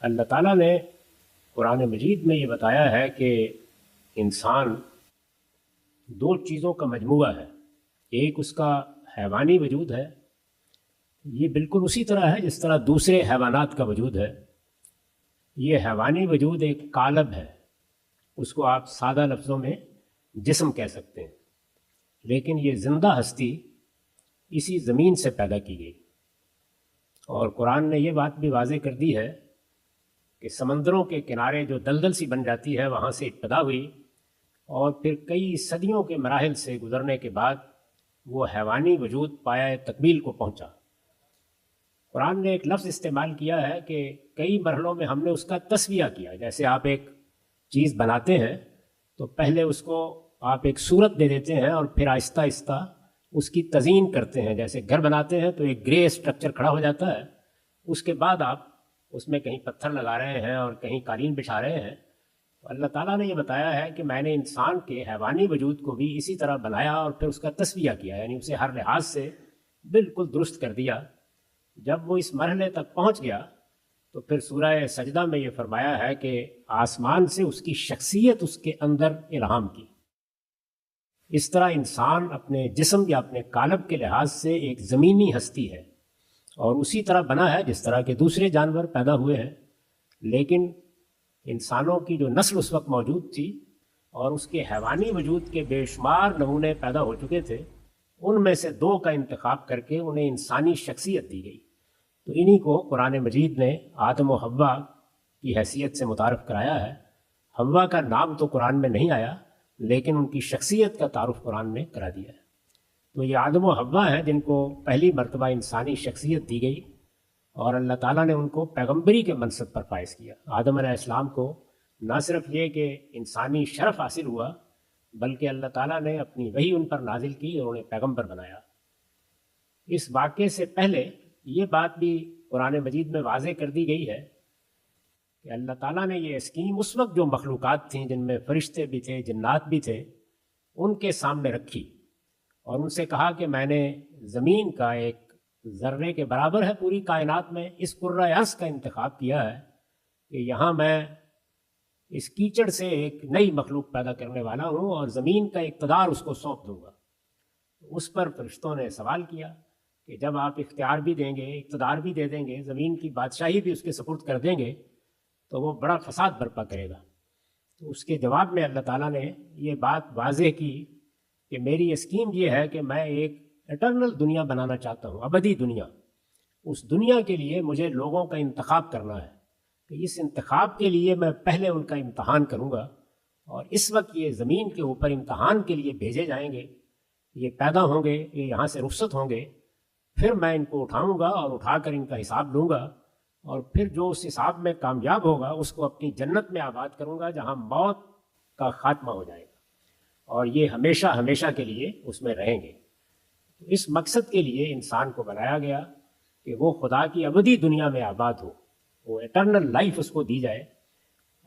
اللہ تعالیٰ نے قرآن مجید میں یہ بتایا ہے کہ انسان دو چیزوں کا مجموعہ ہے۔ ایک اس کا حیوانی وجود ہے، یہ بالکل اسی طرح ہے جس طرح دوسرے حیوانات کا وجود ہے۔ یہ حیوانی وجود ایک قالب ہے، اس کو آپ سادہ لفظوں میں جسم کہہ سکتے ہیں، لیکن یہ زندہ ہستی اسی زمین سے پیدا کی گئی۔ اور قرآن نے یہ بات بھی واضح کر دی ہے کہ سمندروں کے کنارے جو دلدل سی بن جاتی ہے وہاں سے ابتدا ہوئی، اور پھر کئی صدیوں کے مراحل سے گزرنے کے بعد وہ حیوانی وجود پایہ تکمیل کو پہنچا۔ قرآن نے ایک لفظ استعمال کیا ہے کہ کئی مرحلوں میں ہم نے اس کا تسویہ کیا۔ جیسے آپ ایک چیز بناتے ہیں تو پہلے اس کو آپ ایک صورت دے دیتے ہیں اور پھر آہستہ آہستہ اس کی تزئین کرتے ہیں۔ جیسے گھر بناتے ہیں تو ایک گرے اسٹرکچر کھڑا ہو جاتا ہے، اس کے بعد آپ اس میں کہیں پتھر لگا رہے ہیں اور کہیں قالین بچھا رہے ہیں۔ تو اللہ تعالیٰ نے یہ بتایا ہے کہ میں نے انسان کے حیوانی وجود کو بھی اسی طرح بنایا اور پھر اس کا تسویہ کیا، یعنی اسے ہر لحاظ سے بالکل درست کر دیا۔ جب وہ اس مرحلے تک پہنچ گیا تو پھر سورہ سجدہ میں یہ فرمایا ہے کہ آسمان سے اس کی شخصیت اس کے اندر الہام کی۔ اس طرح انسان اپنے جسم یا اپنے قالب کے لحاظ سے ایک زمینی ہستی ہے اور اسی طرح بنا ہے جس طرح کے دوسرے جانور پیدا ہوئے ہیں، لیکن انسانوں کی جو نسل اس وقت موجود تھی اور اس کے حیوانی وجود کے بے شمار نمونے پیدا ہو چکے تھے، ان میں سے دو کا انتخاب کر کے انہیں انسانی شخصیت دی گئی۔ تو انہی کو قرآن مجید نے آدم و حوا کی حیثیت سے متعارف کرایا ہے۔ حوا کا نام تو قرآن میں نہیں آیا، لیکن ان کی شخصیت کا تعارف قرآن نے کرا دیا ہے۔ تو یہ آدم و حوا ہیں جن کو پہلی مرتبہ انسانی شخصیت دی گئی، اور اللہ تعالیٰ نے ان کو پیغمبری کے منصب پر فائز کیا۔ آدم علیہ السلام کو نہ صرف یہ کہ انسانی شرف حاصل ہوا، بلکہ اللہ تعالیٰ نے اپنی وحی ان پر نازل کی اور انہیں پیغمبر بنایا۔ اس واقعے سے پہلے یہ بات بھی قرآن مجید میں واضح کر دی گئی ہے کہ اللہ تعالیٰ نے یہ اسکیم اس وقت جو مخلوقات تھیں جن میں فرشتے بھی تھے، جنات بھی تھے، ان کے سامنے رکھی اور ان سے کہا کہ میں نے زمین کا ایک ذرے کے برابر ہے پوری کائنات میں اس کرۂ ارض کا انتخاب کیا ہے کہ یہاں میں اس کیچڑ سے ایک نئی مخلوق پیدا کرنے والا ہوں اور زمین کا اقتدار اس کو سونپ دوں گا۔ اس پر فرشتوں نے سوال کیا کہ جب آپ اختیار بھی دیں گے، اقتدار بھی دے دیں گے، زمین کی بادشاہی بھی اس کے سپرد کر دیں گے تو وہ بڑا فساد برپا کرے گا۔ تو اس کے جواب میں اللہ تعالیٰ نے یہ بات واضح کی کہ میری اسکیم یہ ہے کہ میں ایک اٹرنل دنیا بنانا چاہتا ہوں، ابدی دنیا۔ اس دنیا کے لیے مجھے لوگوں کا انتخاب کرنا ہے کہ اس انتخاب کے لیے میں پہلے ان کا امتحان کروں گا، اور اس وقت یہ زمین کے اوپر امتحان کے لیے بھیجے جائیں گے، یہ پیدا ہوں گے، یہ یہاں سے رخصت ہوں گے، پھر میں ان کو اٹھاؤں گا اور اٹھا کر ان کا حساب لوں گا، اور پھر جو اس حساب میں کامیاب ہوگا اس کو اپنی جنت میں آباد کروں گا جہاں موت کا خاتمہ ہو جائے گا، اور یہ ہمیشہ ہمیشہ کے لیے اس میں رہیں گے۔ اس مقصد کے لیے انسان کو بنایا گیا کہ وہ خدا کی ابدی دنیا میں آباد ہو، وہ ایٹرنل لائف اس کو دی جائے،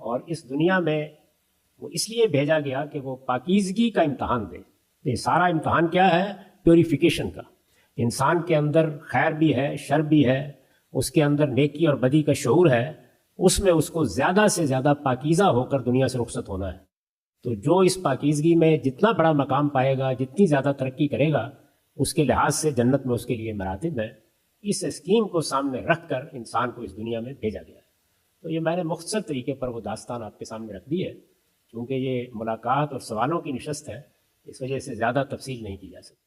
اور اس دنیا میں وہ اس لیے بھیجا گیا کہ وہ پاکیزگی کا امتحان دے۔ یہ سارا امتحان کیا ہے؟ پیوریفیکیشن کا۔ انسان کے اندر خیر بھی ہے، شر بھی ہے، اس کے اندر نیکی اور بدی کا شعور ہے، اس میں اس کو زیادہ سے زیادہ پاکیزہ ہو کر دنیا سے رخصت ہونا ہے۔ تو جو اس پاکیزگی میں جتنا بڑا مقام پائے گا، جتنی زیادہ ترقی کرے گا، اس کے لحاظ سے جنت میں اس کے لیے مراتب ہیں۔ اس اسکیم کو سامنے رکھ کر انسان کو اس دنیا میں بھیجا گیا ہے۔ تو یہ میں نے مختصر طریقے پر وہ داستان آپ کے سامنے رکھ دی ہے، چونکہ یہ ملاقات اور سوالوں کی نشست ہے، اس وجہ سے زیادہ تفصیل نہیں کی جا سکتی۔